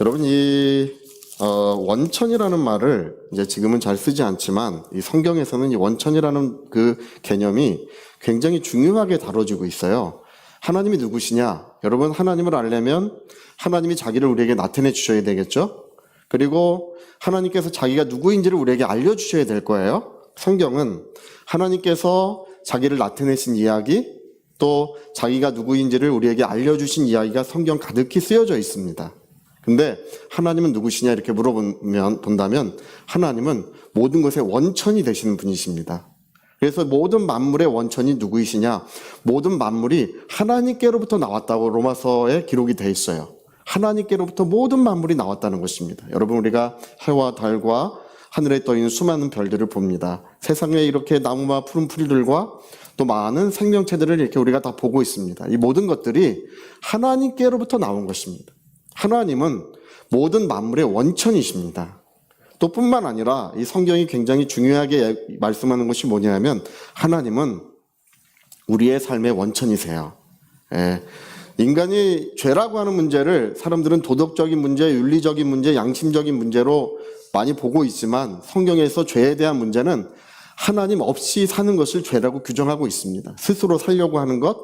여러분 이 원천이라는 말을 이제 지금은 잘 쓰지 않지만 이 성경에서는 이 원천이라는 그 개념이 굉장히 중요하게 다뤄지고 있어요. 하나님이 누구시냐? 여러분 하나님을 알려면 하나님이 자기를 우리에게 나타내 주셔야 되겠죠? 그리고 하나님께서 자기가 누구인지를 우리에게 알려주셔야 될 거예요. 성경은 하나님께서 자기를 나타내신 이야기 또 자기가 누구인지를 우리에게 알려주신 이야기가 성경 가득히 쓰여져 있습니다. 근데 하나님은 누구시냐 이렇게 본다면 하나님은 모든 것의 원천이 되시는 분이십니다. 그래서 모든 만물의 원천이 누구이시냐? 모든 만물이 하나님께로부터 나왔다고 로마서에 기록이 되어 있어요. 하나님께로부터 모든 만물이 나왔다는 것입니다. 여러분 우리가 해와 달과 하늘에 떠있는 수많은 별들을 봅니다. 세상에 이렇게 나무와 푸른 풀들과 또 많은 생명체들을 이렇게 우리가 다 보고 있습니다. 이 모든 것들이 하나님께로부터 나온 것입니다. 하나님은 모든 만물의 원천이십니다. 또 뿐만 아니라 이 성경이 굉장히 중요하게 말씀하는 것이 뭐냐면 하나님은 우리의 삶의 원천이세요. 인간이 죄라고 하는 문제를 사람들은 도덕적인 문제, 윤리적인 문제, 양심적인 문제로 많이 보고 있지만 성경에서 죄에 대한 문제는 하나님 없이 사는 것을 죄라고 규정하고 있습니다. 스스로 살려고 하는 것,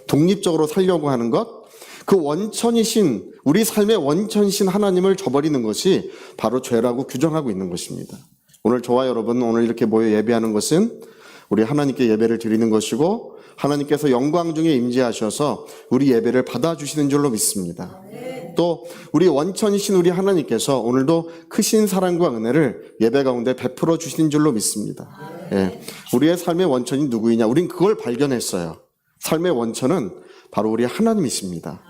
독립적으로 살려고 하는 것, 그 원천이신 우리 삶의 원천이신 하나님을 저버리는 것이 바로 죄라고 규정하고 있는 것입니다. 오늘 저와 여러분 오늘 이렇게 모여 예배하는 것은 우리 하나님께 예배를 드리는 것이고 하나님께서 영광 중에 임재하셔서 우리 예배를 받아주시는 줄로 믿습니다. 또 우리 원천이신 우리 하나님께서 오늘도 크신 사랑과 은혜를 예배 가운데 베풀어 주시는 줄로 믿습니다. 우리의 삶의 원천이 누구이냐? 우린 그걸 발견했어요. 삶의 원천은 바로 우리 하나님이십니다.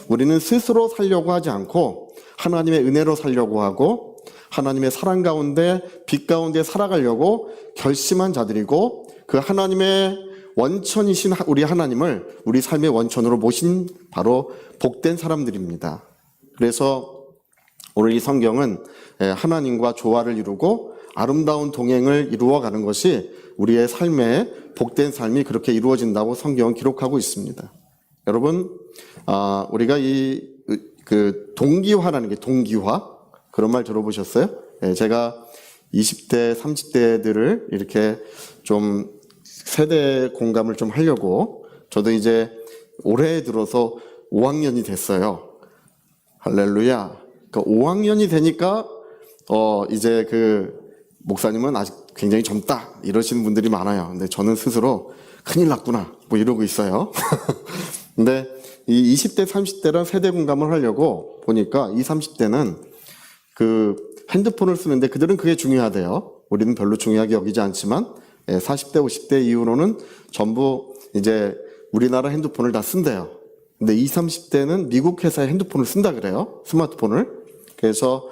우리는 스스로 살려고 하지 않고 하나님의 은혜로 살려고 하고 하나님의 사랑 가운데 빛 가운데 살아가려고 결심한 자들이고 그 하나님의 원천이신 우리 하나님을 우리 삶의 원천으로 모신 바로 복된 사람들입니다. 그래서 오늘 이 성경은 하나님과 조화를 이루고 아름다운 동행을 이루어가는 것이 우리의 삶의 복된 삶이 그렇게 이루어진다고 성경은 기록하고 있습니다. 여러분, 우리가 그 동기화라는 게 동기화? 그런 말 들어보셨어요? 제가 20대, 30대들을 이렇게 좀 세대 공감을 좀 하려고 저도 이제 올해 들어서 5학년이 됐어요. 할렐루야. 그러니까 5학년이 되니까 이제 그 목사님은 아직 굉장히 젊다 이러시는 분들이 많아요. 근데 저는 스스로 큰일 났구나 뭐 이러고 있어요. 근데 이 20대, 30대랑 세대 공감을 하려고 보니까 20, 30대는 그 핸드폰을 쓰는데 그들은 그게 중요하대요. 우리는 별로 중요하게 여기지 않지만 40대, 50대 이후로는 전부 이제 우리나라 핸드폰을 다 쓴대요. 근데 20, 30대는 미국 회사의 핸드폰을 쓴다 그래요. 스마트폰을. 그래서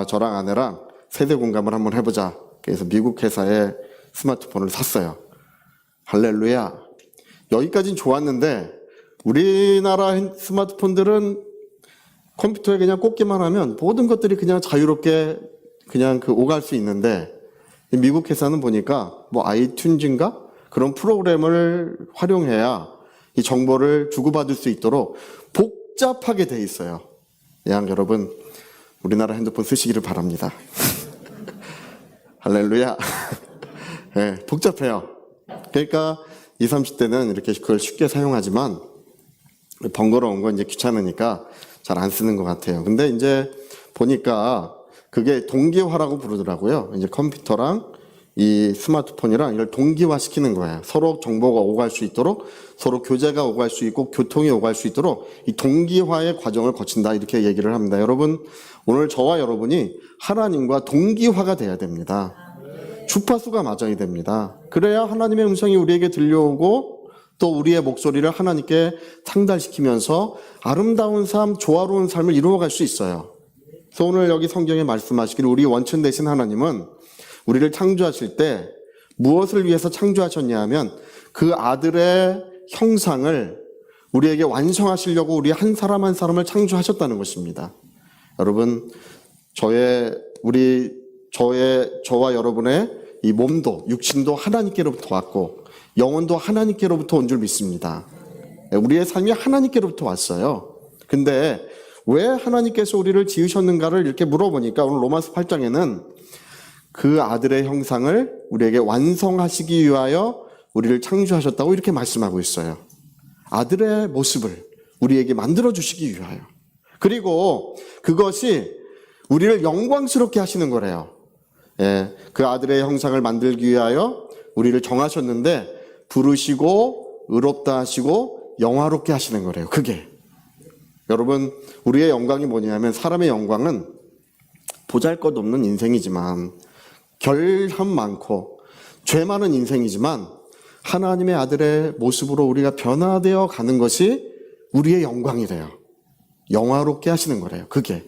저랑 아내랑 세대 공감을 한번 해보자. 그래서 미국 회사의 스마트폰을 샀어요. 할렐루야. 여기까지는 좋았는데 우리나라 스마트폰들은 컴퓨터에 그냥 꽂기만 하면 모든 것들이 그냥 자유롭게 그냥 오갈 수 있는데 미국 회사는 보니까 뭐 아이튠즈인가? 그런 프로그램을 활용해야 이 정보를 주고받을 수 있도록 복잡하게 돼 있어요. 여러분 우리나라 핸드폰 쓰시기를 바랍니다. 할렐루야. 복잡해요. 그러니까 20, 30대는 이렇게 그걸 쉽게 사용하지만 번거로운 건 이제 귀찮으니까 잘 안 쓰는 것 같아요. 근데 이제 보니까 그게 동기화라고 부르더라고요. 이제 컴퓨터랑 이 스마트폰이랑 이걸 동기화 시키는 거예요. 서로 정보가 오갈 수 있도록, 서로 교제가 오갈 수 있고 교통이 오갈 수 있도록 이 동기화의 과정을 거친다 이렇게 얘기를 합니다. 여러분 오늘 저와 여러분이 하나님과 동기화가 돼야 됩니다. 주파수가 맞아야 됩니다. 그래야 하나님의 음성이 우리에게 들려오고 또 우리의 목소리를 하나님께 상달시키면서 아름다운 삶, 조화로운 삶을 이루어갈 수 있어요. 그래서 오늘 여기 성경에 말씀하시길 우리 원천 되신 하나님은 우리를 창조하실 때 무엇을 위해서 창조하셨냐 하면 그 아들의 형상을 우리에게 완성하시려고 우리 한 사람 한 사람을 창조하셨다는 것입니다. 여러분 저와 여러분의 이 몸도 육신도 하나님께로부터 왔고 영혼도 하나님께로부터 온 줄 믿습니다. 우리의 삶이 하나님께로부터 왔어요. 근데 왜 하나님께서 우리를 지으셨는가를 이렇게 물어보니까 오늘 로마서 8장에는 그 아들의 형상을 우리에게 완성하시기 위하여 우리를 창조하셨다고 이렇게 말씀하고 있어요. 아들의 모습을 우리에게 만들어주시기 위하여. 그리고 그것이 우리를 영광스럽게 하시는 거래요. 예, 그 아들의 형상을 만들기 위하여 우리를 정하셨는데 부르시고 의롭다 하시고 영화롭게 하시는 거래요. 그게. 여러분, 우리의 영광이 뭐냐면 사람의 영광은 보잘것없는 인생이지만 결함 많고 죄 많은 인생이지만 하나님의 아들의 모습으로 우리가 변화되어 가는 것이 우리의 영광이래요. 영화롭게 하시는 거래요. 그게.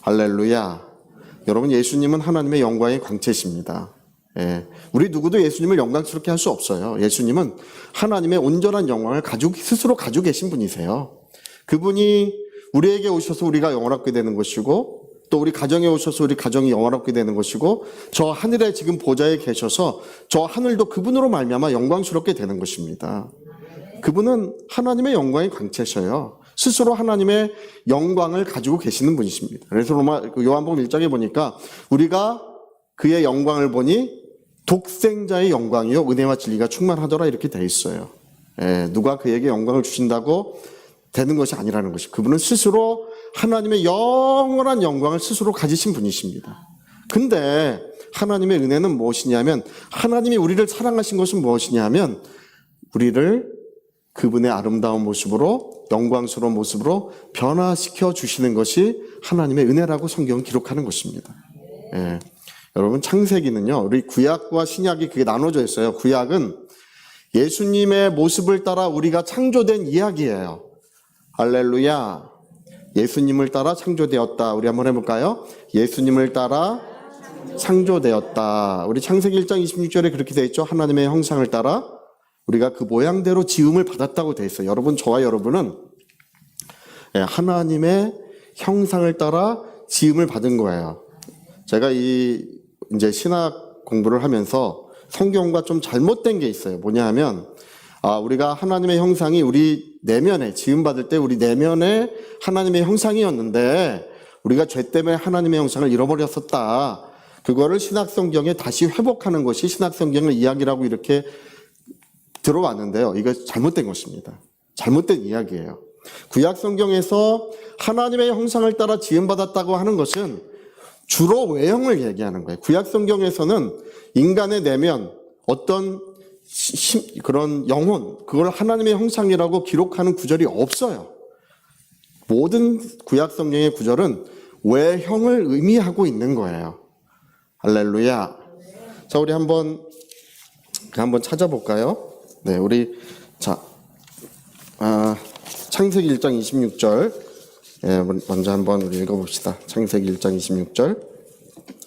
할렐루야. 여러분, 예수님은 하나님의 영광의 광채십니다. 예, 우리 누구도 예수님을 영광스럽게 할 수 없어요. 예수님은 하나님의 온전한 영광을 스스로 가지고 계신 분이세요. 그분이 우리에게 오셔서 우리가 영원하게 되는 것이고 또 우리 가정에 오셔서 우리 가정이 영원하게 되는 것이고 저 하늘에 지금 보좌에 계셔서 저 하늘도 그분으로 말미암아 영광스럽게 되는 것입니다. 그분은 하나님의 영광의 광채셔요. 스스로 하나님의 영광을 가지고 계시는 분이십니다. 그래서 요한복음 1장에 보니까 우리가 그의 영광을 보니 독생자의 영광이요 은혜와 진리가 충만하더라 이렇게 돼 있어요. 예, 누가 그에게 영광을 주신다고 되는 것이 아니라는 것이 그분은 스스로 하나님의 영원한 영광을 스스로 가지신 분이십니다. 근데 하나님의 은혜는 무엇이냐면 하나님이 우리를 사랑하신 것은 무엇이냐면 우리를 그분의 아름다운 모습으로 영광스러운 모습으로 변화시켜 주시는 것이 하나님의 은혜라고 성경은 기록하는 것입니다. 예. 여러분 창세기는요 우리 구약과 신약이 그게 나눠져 있어요. 구약은 예수님의 모습을 따라 우리가 창조된 이야기예요. 할렐루야. 예수님을 따라 창조되었다. 우리 한번 해볼까요? 예수님을 따라 창조되었다. 우리 창세기 1장 26절에 그렇게 되어 있죠. 하나님의 형상을 따라 우리가 그 모양대로 지음을 받았다고 되어 있어요. 여러분, 저와 여러분은 하나님의 형상을 따라 지음을 받은 거예요. 제가 이제 신학 공부를 하면서 성경과 좀 잘못된 게 있어요. 뭐냐 하면 우리가 하나님의 형상이 우리 내면에 지음받을 때 우리 내면에 하나님의 형상이었는데 우리가 죄 때문에 하나님의 형상을 잃어버렸었다. 그거를 신약 성경에 다시 회복하는 것이 신약 성경의 이야기라고 이렇게 들어왔는데요. 이거 잘못된 것입니다. 잘못된 이야기예요. 구약 성경에서 하나님의 형상을 따라 지음받았다고 하는 것은 주로 외형을 얘기하는 거예요. 구약 성경에서는 인간의 내면, 어떤 그런 영혼, 그걸 하나님의 형상이라고 기록하는 구절이 없어요. 모든 구약 성경의 구절은 외형을 의미하고 있는 거예요. 할렐루야. 자, 우리 한번 찾아볼까요? 네, 우리 창세기 1장 26절 먼저 한번 우리 읽어봅시다. 창세기 1장 26절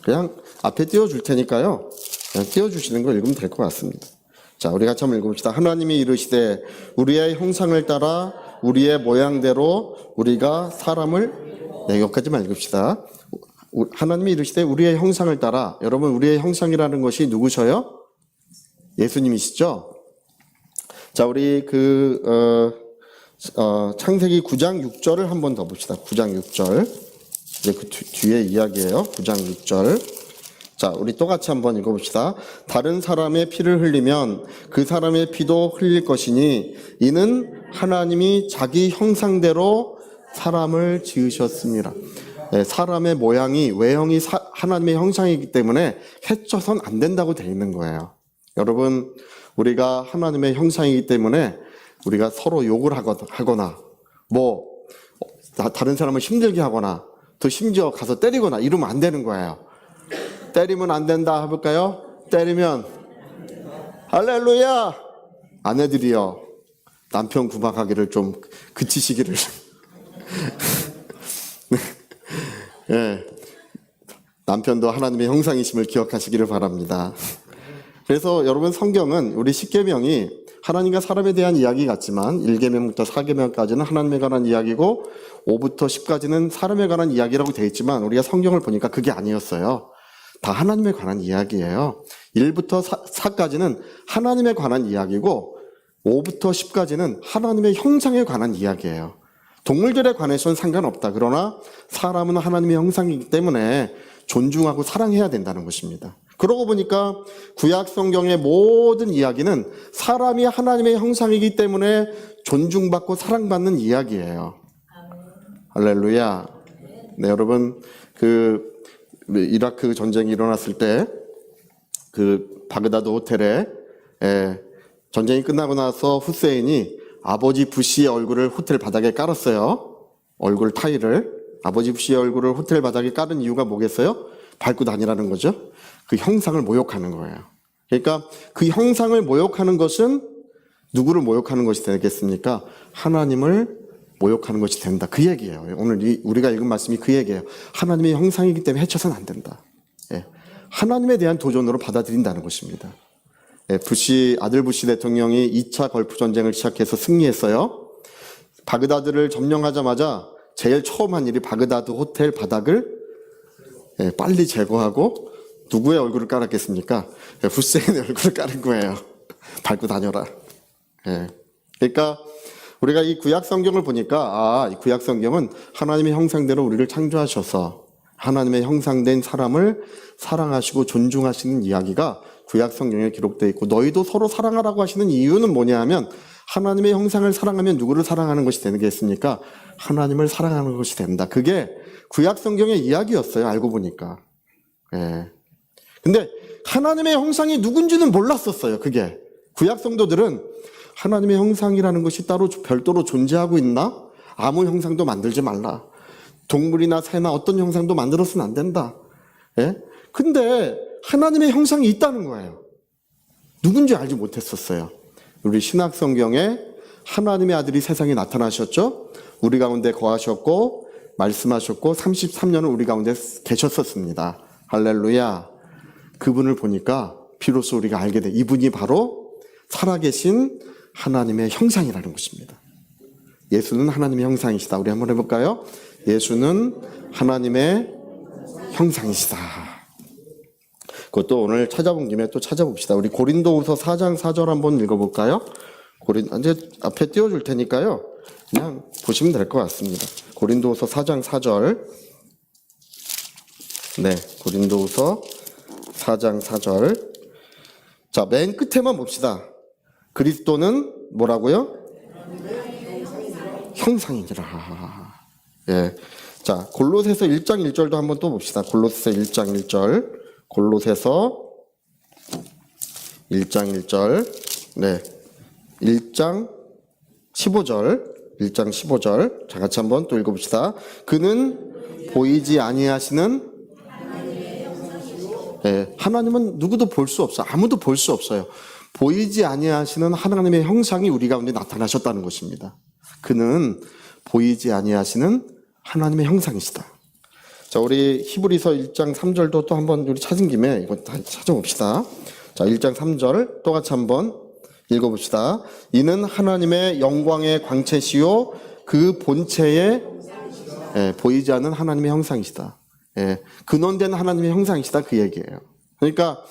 그냥 앞에 띄워줄 테니까요. 그냥 띄워주시는 거 읽으면 될 것 같습니다. 자, 우리 같이 한번 읽어봅시다. 하나님이 이르시되 우리의 형상을 따라 우리의 모양대로 우리가 사람을 여기까지만 읽읍시다. 하나님이 이르시되 우리의 형상을 따라. 여러분, 우리의 형상이라는 것이 누구셔요? 예수님이시죠? 자, 우리 창세기 9장 6절을 한 번 더 봅시다. 9장 6절. 이제 그 뒤에 이야기예요. 9장 6절. 자, 우리 또 같이 한번 읽어봅시다. 다른 사람의 피를 흘리면 그 사람의 피도 흘릴 것이니 이는 하나님이 자기 형상대로 사람을 지으셨습니다. 네, 사람의 모양이 외형이 하나님의 형상이기 때문에 해쳐선 안 된다고 되어 있는 거예요. 여러분, 우리가 하나님의 형상이기 때문에 우리가 서로 욕을 하거나 다른 사람을 힘들게 하거나 또 심지어 가서 때리거나 이러면 안 되는 거예요. 때리면 안 된다 해볼까요? 때리면 할렐루야. 아내들이요, 남편 구박하기를 좀 그치시기를. 네. 남편도 하나님의 형상이심을 기억하시기를 바랍니다. 그래서 여러분, 성경은 우리 십계명이 하나님과 사람에 대한 이야기 같지만 1계명부터 4계명까지는 하나님에 관한 이야기고 5부터 10까지는 사람에 관한 이야기라고 되어 있지만 우리가 성경을 보니까 그게 아니었어요. 다 하나님에 관한 이야기예요. 1부터 4까지는 하나님에 관한 이야기고 5부터 10까지는 하나님의 형상에 관한 이야기예요. 동물들에 관해서는 상관없다. 그러나 사람은 하나님의 형상이기 때문에 존중하고 사랑해야 된다는 것입니다. 그러고 보니까 구약 성경의 모든 이야기는 사람이 하나님의 형상이기 때문에 존중받고 사랑받는 이야기예요. 할렐루야. 네, 여러분, 이라크 전쟁이 일어났을 때 바그다드 호텔에 전쟁이 끝나고 나서 후세인이 아버지 부시의 얼굴을 호텔 바닥에 깔았어요. 얼굴 타일을. 아버지 부시의 얼굴을 호텔 바닥에 깔은 이유가 뭐겠어요? 밟고 다니라는 거죠. 그 형상을 모욕하는 거예요. 그러니까 그 형상을 모욕하는 것은 누구를 모욕하는 것이 되겠습니까? 하나님을 모욕하는 것이 된다. 그 얘기예요. 오늘 우리가 읽은 말씀이 그 얘기예요. 하나님의 형상이기 때문에 해쳐서는 안 된다. 하나님에 대한 도전으로 받아들인다는 것입니다. 아들 부시 대통령이 2차 걸프 전쟁을 시작해서 승리했어요. 바그다드를 점령하자마자 제일 처음 한 일이 바그다드 호텔 바닥을 빨리 제거하고 누구의 얼굴을 깔았겠습니까? 후세인의 얼굴을 깔은 거예요. 밟고 다녀라. 그러니까 우리가 이 구약 성경을 보니까 이 구약 성경은 하나님의 형상대로 우리를 창조하셔서 하나님의 형상된 사람을 사랑하시고 존중하시는 이야기가 구약 성경에 기록되어 있고, 너희도 서로 사랑하라고 하시는 이유는 뭐냐 하면 하나님의 형상을 사랑하면 누구를 사랑하는 것이 되겠습니까? 하나님을 사랑하는 것이 된다. 그게 구약 성경의 이야기였어요. 알고 보니까. 근데 하나님의 형상이 누군지는 몰랐었어요. 그게 구약 성도들은 하나님의 형상이라는 것이 따로 별도로 존재하고 있나? 아무 형상도 만들지 말라. 동물이나 새나 어떤 형상도 만들어서는 안 된다. 근데 하나님의 형상이 있다는 거예요. 누군지 알지 못했었어요. 우리 신약 성경에 하나님의 아들이 세상에 나타나셨죠. 우리 가운데 거하셨고 말씀하셨고 33년을 우리 가운데 계셨었습니다. 할렐루야. 그분을 보니까 비로소 우리가 알게 돼. 이분이 바로 살아계신 하나님의 형상이라는 것입니다. 예수는 하나님의 형상이시다. 우리 한번 해볼까요? 예수는 하나님의 형상이시다. 그것도 오늘 찾아본 김에 또 찾아봅시다. 우리 고린도후서 4장 4절 한번 읽어볼까요? 이제 앞에 띄워줄 테니까요. 그냥 보시면 될 것 같습니다. 고린도후서 4장 4절. 네, 고린도후서 4장 4절. 자, 맨 끝에만 봅시다. 그리스도는 뭐라고요? 형상이니라. 예. 자, 골로새서 1장 1절도 한번 또 봅시다. 골로새서 1장 1절. 골로새서 1장 1절. 네. 1장 15절. 1장 15절. 자, 같이 한번 또 읽어봅시다. 그는 보이지 아니하시는 하나님은 누구도 볼 수 없어. 아무도 볼 수 없어요. 보이지 아니하시는 하나님의 형상이 우리 가운데 나타나셨다는 것입니다. 그는 보이지 아니하시는 하나님의 형상이시다. 자, 우리 히브리서 1장 3절도 또 한번 우리 찾은 김에 이거 다시 찾아봅시다. 자, 1장 3절 또 같이 한번 읽어봅시다. 이는 하나님의 영광의 광채시요 그 본체에 보이지 않는 하나님의 형상이시다. 근원된 하나님의 형상이시다. 그 얘기예요. 그러니까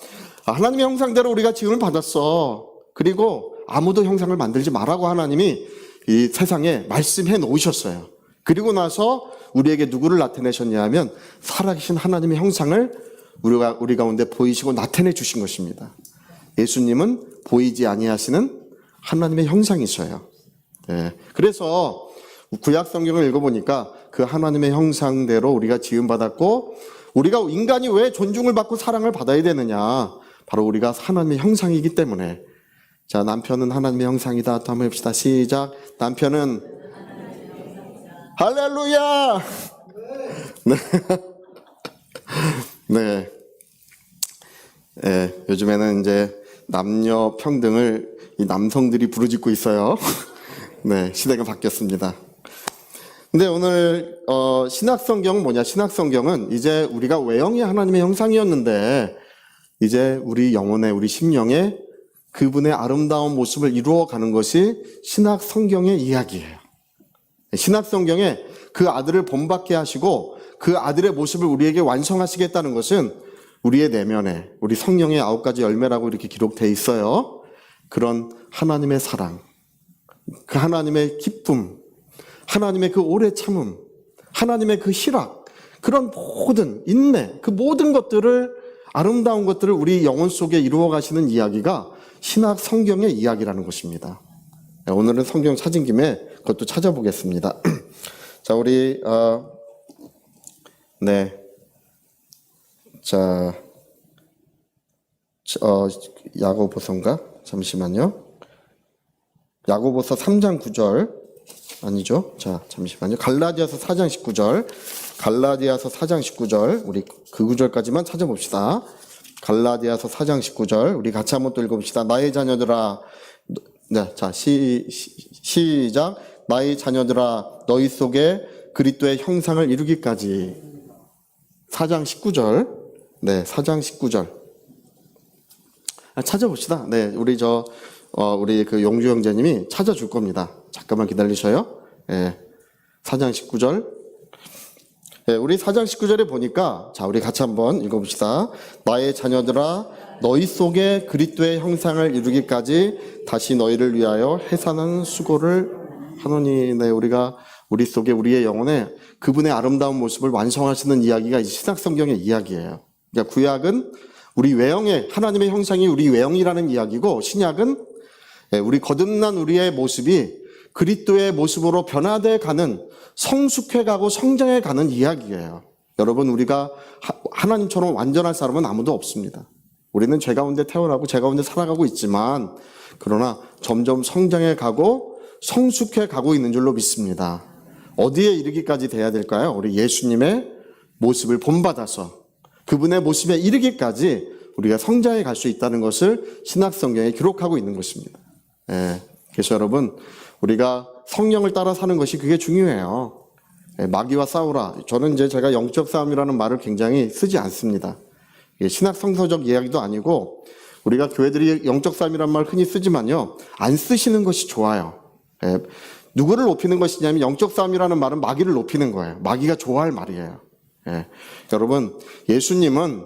하나님의 형상대로 우리가 지음을 받았어. 그리고 아무도 형상을 만들지 말라고 하나님이 이 세상에 말씀해 놓으셨어요. 그리고 나서 우리에게 누구를 나타내셨냐 하면 살아계신 하나님의 형상을 우리 가운데 보이시고 나타내 주신 것입니다. 예수님은 보이지 아니하시는 하나님의 형상이셔요. 그래서 구약 성경을 읽어보니까 그 하나님의 형상대로 우리가 지음받았고, 우리가 인간이 왜 존중을 받고 사랑을 받아야 되느냐? 바로 우리가 하나님의 형상이기 때문에. 자, 남편은 하나님의 형상이다. 또 한번 해봅시다. 시작. 남편은 할렐루야. 네. 네. 요즘에는 이제 남녀 평등을 이 남성들이 부르짖고 있어요. 네, 시대가 바뀌었습니다. 근데 오늘 신약성경은 뭐냐? 신약성경은 이제 우리가 외형이 하나님의 형상이었는데 이제 우리 영혼에, 우리 심령에 그분의 아름다운 모습을 이루어가는 것이 신약성경의 이야기예요. 신약성경에 그 아들을 본받게 하시고 그 아들의 모습을 우리에게 완성하시겠다는 것은 우리의 내면에 우리 성령의 9가지 열매라고 이렇게 기록되어 있어요. 그런 하나님의 사랑, 그 하나님의 기쁨, 하나님의 그 오래 참음, 하나님의 그 희락, 그런 모든 인내, 그 모든 것들을, 아름다운 것들을 우리 영혼 속에 이루어 가시는 이야기가 신약 성경의 이야기라는 것입니다. 오늘은 성경 찾은 김에 그것도 찾아보겠습니다. 자, 우리 야고보서인가? 잠시만요. 야고보서 3장 9절 아니죠? 자, 잠시만요. 갈라디아서 4장 19절. 갈라디아서 4장 19절. 우리 그 구절까지만 찾아봅시다. 갈라디아서 4장 19절. 우리 같이 한번 또 읽어봅시다. 나의 자녀들아. 네, 자, 시작. 나의 자녀들아, 너희 속에 그리스도의 형상을 이루기까지. 4장 19절. 네, 4장 19절. 찾아봅시다. 네, 우리 그 용주 형제님이 찾아줄 겁니다. 잠깐만 기다리셔요. 네, 4장 19절. 네, 우리 4장 19절에 보니까, 자, 우리 같이 한번 읽어봅시다. 나의 자녀들아, 너희 속에 그리스도의 형상을 이루기까지 다시 너희를 위하여 해산하는 수고를 하노니. 네, 우리가 우리 속에 우리의 영혼에 그분의 아름다운 모습을 완성하시는 이야기가 이 신약 성경의 이야기예요. 그러니까 구약은 우리 외형의, 하나님의 형상이 우리 외형이라는 이야기고, 신약은 우리 거듭난 우리의 모습이 그리스도의 모습으로 변화돼 가는, 성숙해 가고 성장해 가는 이야기예요. 여러분, 우리가 하나님처럼 완전한 사람은 아무도 없습니다. 우리는 죄 가운데 태어나고 죄 가운데 살아가고 있지만, 그러나 점점 성장해 가고 성숙해 가고 있는 줄로 믿습니다. 어디에 이르기까지 돼야 될까요? 우리 예수님의 모습을 본받아서 그분의 모습에 이르기까지 우리가 성장해 갈 수 있다는 것을 신약 성경에 기록하고 있는 것입니다. 예, 그래서 여러분, 우리가 성령을 따라 사는 것이 그게 중요해요. 예, 마귀와 싸우라. 저는 제가 영적 싸움이라는 말을 굉장히 쓰지 않습니다. 신학 성서적 이야기도 아니고, 우리가 교회들이 영적 싸움이라는 말 흔히 쓰지만요, 안 쓰시는 것이 좋아요. 예, 누구를 높이는 것이냐면, 영적 싸움이라는 말은 마귀를 높이는 거예요. 마귀가 좋아할 말이에요. 예, 여러분, 예수님은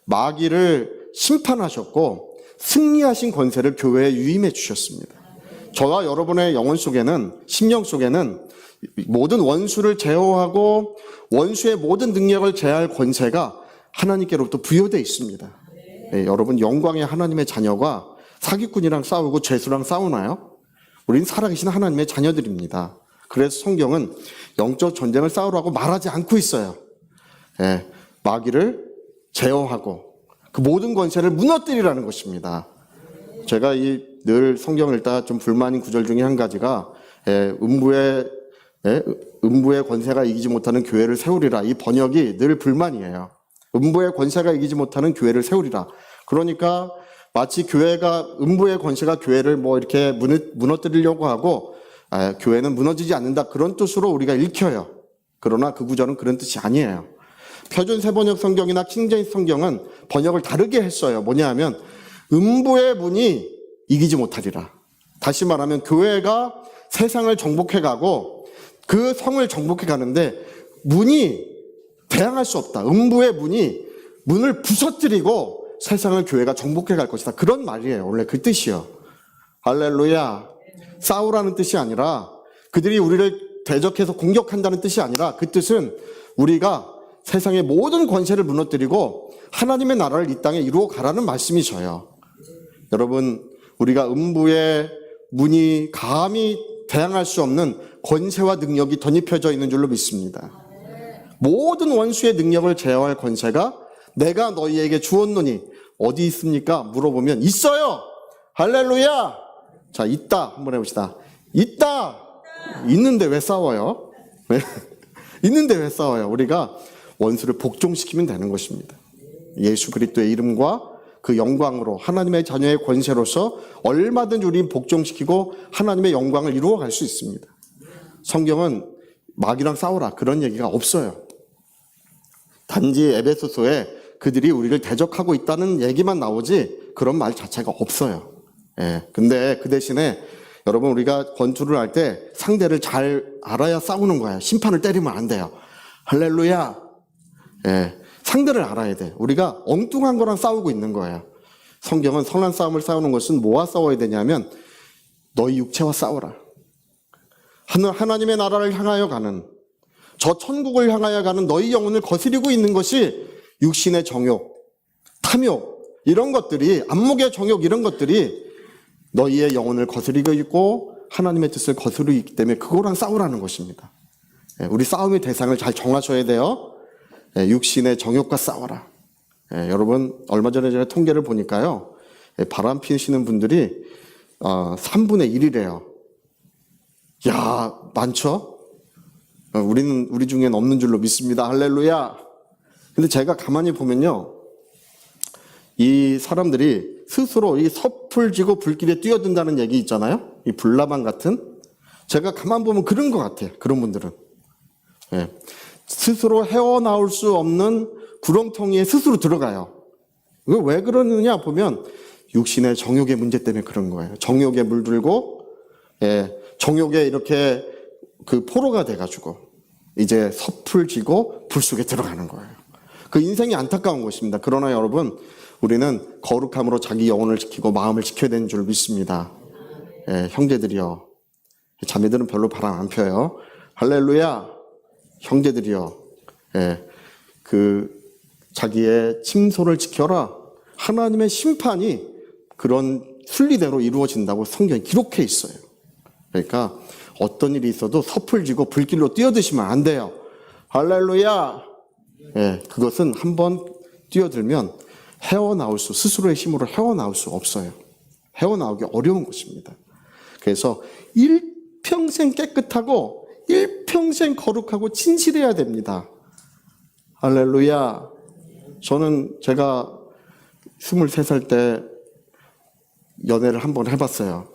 마귀를 심판하셨고 승리하신 권세를 교회에 유임해 주셨습니다. 저와 여러분의 영혼 속에는, 심령 속에는 모든 원수를 제어하고 원수의 모든 능력을 제어할 권세가 하나님께로부터 부여되어 있습니다. 예, 여러분, 영광의 하나님의 자녀가 사기꾼이랑 싸우고 죄수랑 싸우나요? 우린 살아계신 하나님의 자녀들입니다. 그래서 성경은 영적 전쟁을 싸우라고 말하지 않고 있어요. 예, 마귀를 제어하고 그 모든 권세를 무너뜨리라는 것입니다. 제가 늘 성경을 읽다가 좀 불만인 구절 중에 한 가지가, 음부의 권세가 이기지 못하는 교회를 세우리라. 이 번역이 늘 불만이에요. 음부의 권세가 이기지 못하는 교회를 세우리라. 그러니까 마치 음부의 권세가 교회를 뭐 이렇게 무너뜨리려고 하고, 교회는 무너지지 않는다, 그런 뜻으로 우리가 읽혀요. 그러나 그 구절은 그런 뜻이 아니에요. 표준 세번역 성경이나 킹제임스 성경은 번역을 다르게 했어요. 뭐냐 하면, 음부의 문이 이기지 못하리라. 다시 말하면 교회가 세상을 정복해 가고 그 성을 정복해 가는데 문이 대항할 수 없다. 음부의 문을 부서뜨리고 세상을 교회가 정복해 갈 것이다. 그런 말이에요. 원래 그 뜻이요. 할렐루야. 싸우라는 뜻이 아니라, 그들이 우리를 대적해서 공격한다는 뜻이 아니라, 그 뜻은 우리가 세상의 모든 권세를 무너뜨리고 하나님의 나라를 이 땅에 이루어 가라는 말씀이셔요. 여러분, 우리가 음부의 문이 감히 대항할 수 없는 권세와 능력이 덧입혀져 있는 줄로 믿습니다. 모든 원수의 능력을 제어할 권세가 내가 너희에게 주었노니 어디 있습니까? 물어보면 있어요. 할렐루야. 자, 있다. 한번 해봅시다. 있다. 있는데 왜 싸워요? 있는데 왜 싸워요? 우리가 원수를 복종시키면 되는 것입니다. 예수 그리스도의 이름과 그 영광으로 하나님의 자녀의 권세로서 얼마든지 우리는 복종시키고 하나님의 영광을 이루어 갈 수 있습니다. 성경은 마귀랑 싸우라, 그런 얘기가 없어요. 단지 에베소서에 그들이 우리를 대적하고 있다는 얘기만 나오지 그런 말 자체가 없어요. 예. 근데 그 대신에 여러분, 우리가 권투를 할 때 상대를 잘 알아야 싸우는 거예요. 심판을 때리면 안 돼요. 할렐루야. 예. 상대를 알아야 돼. 우리가 엉뚱한 거랑 싸우고 있는 거예요. 성경은 선한 싸움을 싸우는 것은 뭐와 싸워야 되냐면, 너희 육체와 싸워라. 하나님의 나라를 향하여 가는, 저 천국을 향하여 가는 너희 영혼을 거스리고 있는 것이 육신의 정욕, 탐욕, 이런 것들이, 안목의 정욕, 이런 것들이 너희의 영혼을 거스리고 있고 하나님의 뜻을 거스르고 있기 때문에 그거랑 싸우라는 것입니다. 우리 싸움의 대상을 잘 정하셔야 돼요. 육신의 정욕과 싸워라. 여러분, 얼마 전에 제가 통계를 보니까요, 바람 피우시는 분들이 3분의 1이래요. 야, 많죠? 우리 중엔 없는 줄로 믿습니다. 할렐루야. 근데 제가 가만히 보면요, 이 사람들이 스스로 이 섭을 지고 불길에 뛰어든다는 얘기 있잖아요. 이 불나방 같은. 제가 가만 보면 그런 것 같아요. 그런 분들은. 스스로 헤어나올 수 없는 구렁텅이에 스스로 들어가요. 왜 그러느냐 보면 육신의 정욕의 문제 때문에 그런 거예요. 정욕에 물들고, 정욕에 이렇게 그 포로가 돼가지고 이제 섭을 지고 불 속에 들어가는 거예요. 그 인생이 안타까운 것입니다. 그러나 여러분, 우리는 거룩함으로 자기 영혼을 지키고 마음을 지켜야 되는 줄 믿습니다. 형제들이여, 자매들은 별로 바람 안 펴요. 할렐루야. 형제들이여, 그 자기의 침소를 지켜라. 하나님의 심판이 그런 순리대로 이루어진다고 성경에 기록해 있어요. 그러니까 어떤 일이 있어도 섭을 지고 불길로 뛰어드시면 안 돼요. 할렐루야. 그것은 한번 뛰어들면 스스로의 힘으로 헤어나올 수 없어요. 헤어나오기 어려운 것입니다. 그래서 일평생 깨끗하고 일평생 거룩하고 진실해야 됩니다. 할렐루야. 제가 23살 때 연애를 한번 해봤어요.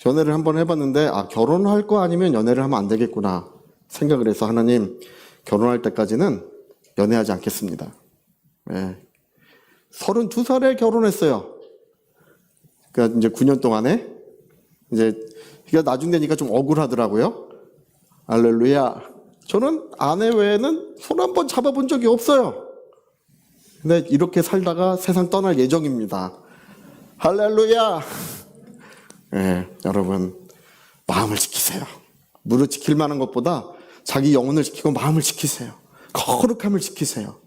연애를 한번 해봤는데, 결혼할 거 아니면 연애를 하면 안 되겠구나 생각을 해서, 하나님, 결혼할 때까지는 연애하지 않겠습니다. 32살에 결혼했어요. 그러니까 이제 9년 동안에, 그러니까 나중 되니까 좀 억울하더라고요. 할렐루야. 저는 아내 외에는 손 한 번 잡아본 적이 없어요. 근데 이렇게 살다가 세상 떠날 예정입니다. 할렐루야. 여러분, 마음을 지키세요. 무릇 지킬 만한 것보다 자기 영혼을 지키고 마음을 지키세요. 거룩함을 지키세요.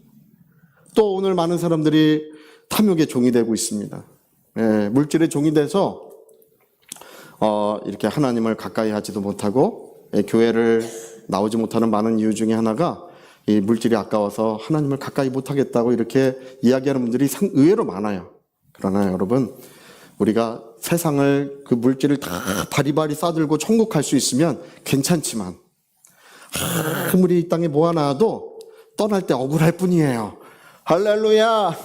또 오늘 많은 사람들이 탐욕의 종이 되고 있습니다. 물질의 종이 돼서 이렇게 하나님을 가까이 하지도 못하고 교회를 나오지 못하는 많은 이유 중에 하나가 이 물질이 아까워서 하나님을 가까이 못하겠다고 이렇게 이야기하는 분들이 의외로 많아요. 그러나 여러분, 우리가 세상을, 그 물질을 다 바리바리 싸들고 천국 갈 수 있으면 괜찮지만, 아무리 이 땅에 모아놔도 떠날 때 억울할 뿐이에요. 할렐루야.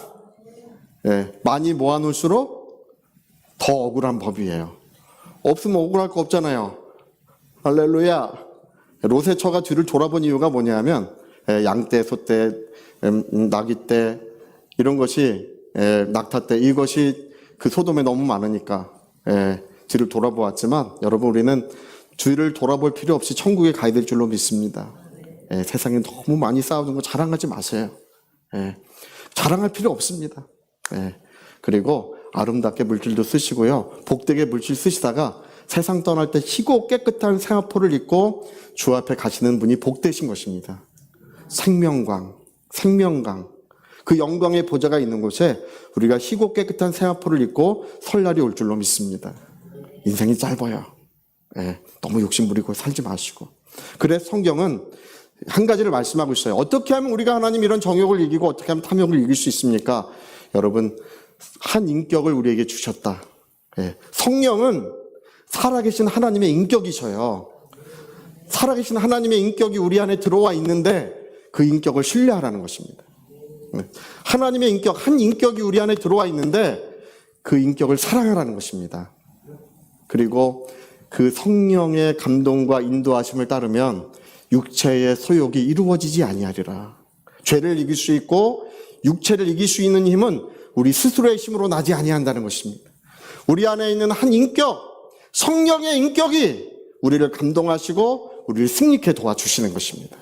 많이 모아놓을수록 더 억울한 법이에요. 없으면 억울할 거 없잖아요. 할렐루야. 롯의 처가 뒤를 돌아본 이유가 뭐냐면, 양떼, 소떼, 나귀떼, 이런 것이, 낙타떼, 이것이 그 소돔에 너무 많으니까 뒤를 돌아보았지만, 여러분, 우리는 뒤를 돌아볼 필요 없이 천국에 가야 될 줄로 믿습니다. 세상에 너무 많이 쌓아둔 거 자랑하지 마세요. 자랑할 필요 없습니다. 그리고 아름답게 물질도 쓰시고요, 복되게 물질 쓰시다가 세상 떠날 때 희고 깨끗한 생화포를 입고 주 앞에 가시는 분이 복되신 것입니다. 생명강, 그 영광의 보좌가 있는 곳에 우리가 희고 깨끗한 생화포를 입고 설날이 올 줄로 믿습니다. 인생이 짧아요. 너무 욕심 부리고 살지 마시고. 그래서 성경은 한 가지를 말씀하고 있어요. 어떻게 하면 우리가 하나님 이런 정욕을 이기고 어떻게 하면 탐욕을 이길 수 있습니까? 여러분, 한 인격을 우리에게 주셨다. 성령은 살아계신 하나님의 인격이셔요. 살아계신 하나님의 인격이 우리 안에 들어와 있는데 그 인격을 신뢰하라는 것입니다. 하나님의 인격, 한 인격이 우리 안에 들어와 있는데 그 인격을 사랑하라는 것입니다. 그리고 그 성령의 감동과 인도하심을 따르면 육체의 소욕이 이루어지지 아니하리라. 죄를 이길 수 있고 육체를 이길 수 있는 힘은 우리 스스로의 힘으로 나지 아니한다는 것입니다. 우리 안에 있는 한 인격, 성령의 인격이 우리를 감동하시고 우리를 승리케 도와주시는 것입니다.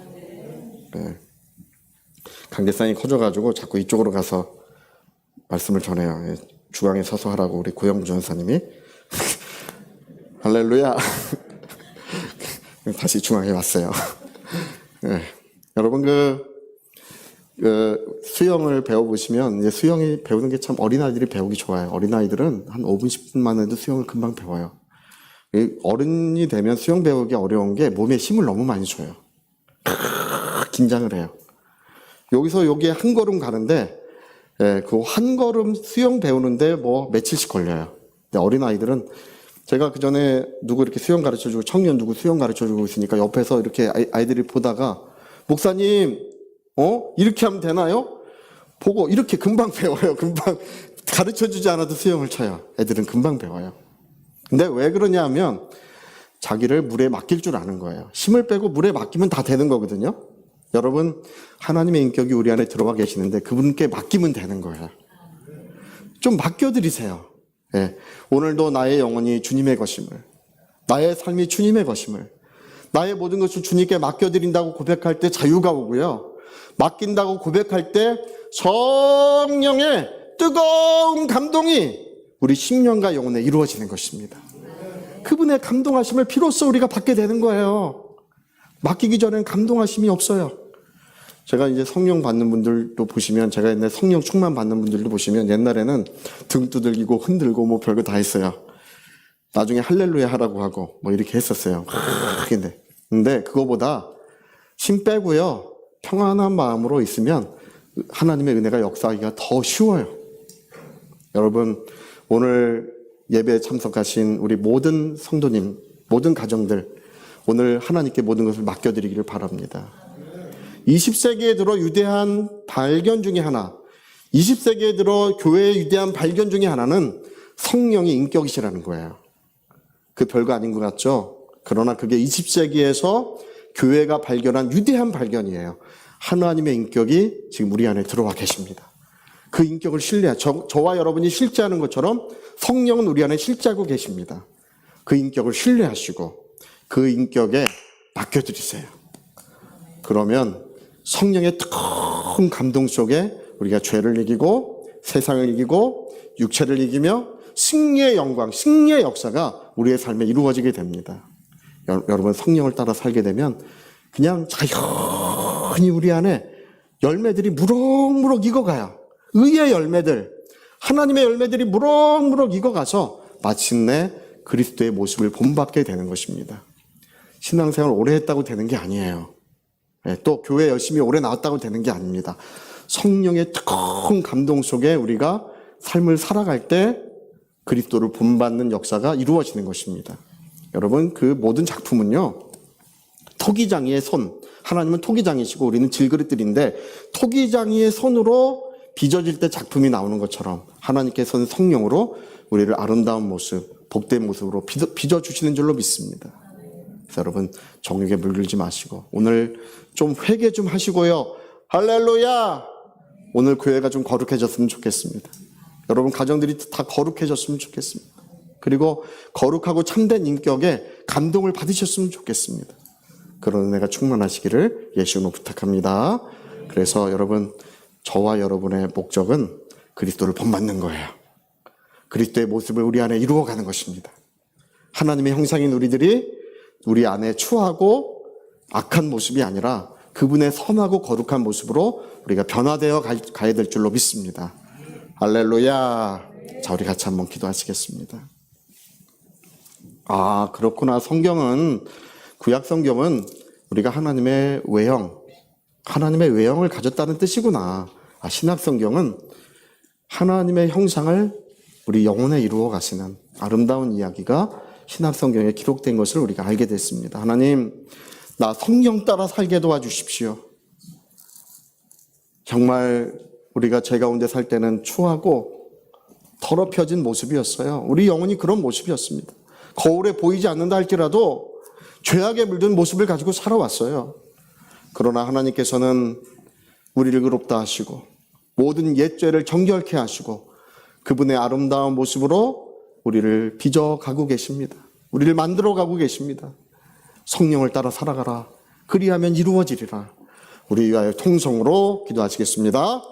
관계성이 커져가지고 자꾸 이쪽으로 가서 말씀을 전해요. 주강에 서서 하라고 우리 고영주 전사님이. 할렐루야. 다시 중앙에 왔어요. 네. 여러분 수영을 배워보시면 이제 수영이 배우는 게 참 어린아이들이 배우기 좋아요. 어린아이들은 한 5분 10분만 해도 수영을 금방 배워요. 어른이 되면 수영 배우기 어려운 게 몸에 힘을 너무 많이 줘요. 긴장을 해요. 여기서 여기에 한 걸음 가는데 그 한 걸음 수영 배우는데 뭐 며칠씩 걸려요. 근데 어린아이들은 제가 그 전에 누구 이렇게 수영 가르쳐주고 청년 누구 수영 가르쳐주고 있으니까 옆에서 이렇게 아이들이 보다가 목사님 이렇게 하면 되나요? 보고 이렇게 금방 배워요. 금방 가르쳐주지 않아도 수영을 쳐요. 애들은 금방 배워요. 근데 왜 그러냐 하면 자기를 물에 맡길 줄 아는 거예요. 힘을 빼고 물에 맡기면 다 되는 거거든요. 여러분 하나님의 인격이 우리 안에 들어가 계시는데 그분께 맡기면 되는 거예요. 좀 맡겨드리세요. 네. 오늘도 나의 영혼이 주님의 것임을, 나의 삶이 주님의 것임을, 나의 모든 것을 주님께 맡겨드린다고 고백할 때 자유가 오고요. 맡긴다고 고백할 때 성령의 뜨거운 감동이 우리 심령과 영혼에 이루어지는 것입니다. 그분의 감동하심을 비로소 우리가 받게 되는 거예요. 맡기기 전엔 감동하심이 없어요. 제가 이제 성령 받는 분들도 보시면, 제가 옛날에 성령 충만 받는 분들도 보시면 옛날에는 등 두들기고 흔들고 뭐 별거 다 했어요. 나중에 할렐루야 하라고 하고 뭐 이렇게 했었어요. 근데 그거보다 힘 빼고요, 평안한 마음으로 있으면 하나님의 은혜가 역사하기가 더 쉬워요. 여러분 오늘 예배에 참석하신 우리 모든 성도님, 모든 가정들, 오늘 하나님께 모든 것을 맡겨드리기를 바랍니다. 20세기에 들어 유대한 발견 중에 하나, 20세기에 들어 교회의 유대한 발견 중에 하나는 성령의 인격이시라는 거예요. 그 별거 아닌 것 같죠? 그러나 그게 20세기에서 교회가 발견한 유대한 발견이에요. 하나님의 인격이 지금 우리 안에 들어와 계십니다. 그 인격을 저와 여러분이 실제하는 것처럼 성령은 우리 안에 실제하고 계십니다. 그 인격을 신뢰하시고 그 인격에 맡겨드리세요. 그러면 성령의 뜨거운 감동 속에 우리가 죄를 이기고 세상을 이기고 육체를 이기며 승리의 영광, 승리의 역사가 우리의 삶에 이루어지게 됩니다. 여러분 성령을 따라 살게 되면 그냥 자연히 우리 안에 열매들이 무럭무럭 익어가요. 의의 열매들, 하나님의 열매들이 무럭무럭 익어가서 마침내 그리스도의 모습을 본받게 되는 것입니다. 신앙생활 오래 했다고 되는 게 아니에요. 또 교회 열심히 오래 나왔다고 되는 게 아닙니다. 성령의 뜨거운 감동 속에 우리가 삶을 살아갈 때 그리스도를 본받는 역사가 이루어지는 것입니다. 여러분 그 모든 작품은요, 토기장이의 손, 하나님은 토기장이시고 우리는 질그릇들인데 토기장이의 손으로 빚어질 때 작품이 나오는 것처럼 하나님께서는 성령으로 우리를 아름다운 모습, 복된 모습으로 빚어주시는 줄로 믿습니다. 그래서 여러분 정욕에 물들지 마시고 오늘 좀 회개 좀 하시고요. 할렐루야! 오늘 교회가 좀 거룩해졌으면 좋겠습니다. 여러분 가정들이 다 거룩해졌으면 좋겠습니다. 그리고 거룩하고 참된 인격에 감동을 받으셨으면 좋겠습니다. 그런 은혜가 충만하시기를 예수님으로 부탁합니다. 그래서 여러분 저와 여러분의 목적은 그리스도를 본받는 거예요. 그리스도의 모습을 우리 안에 이루어가는 것입니다. 하나님의 형상인 우리 안에 추하고 악한 모습이 아니라 그분의 선하고 거룩한 모습으로 우리가 변화되어 가야 될 줄로 믿습니다. 할렐루야. 자, 우리 같이 한번 기도하시겠습니다. 아, 그렇구나. 구약 성경은 우리가 하나님의 외형을 가졌다는 뜻이구나. 아, 신약 성경은 하나님의 형상을 우리 영혼에 이루어 가시는 아름다운 이야기가 신약 성경에 기록된 것을 우리가 알게 됐습니다. 하나님, 나 성령 따라 살게 도와주십시오. 정말 우리가 죄 가운데 살 때는 추하고 더럽혀진 모습이었어요. 우리 영혼이 그런 모습이었습니다. 거울에 보이지 않는다 할지라도 죄악에 물든 모습을 가지고 살아왔어요. 그러나 하나님께서는 우리를 의롭다 하시고 모든 옛 죄를 정결케 하시고 그분의 아름다운 모습으로 우리를 빚어가고 계십니다. 우리를 만들어가고 계십니다. 성령을 따라 살아가라. 그리하면 이루어지리라. 우리 위하여 통성으로 기도하시겠습니다.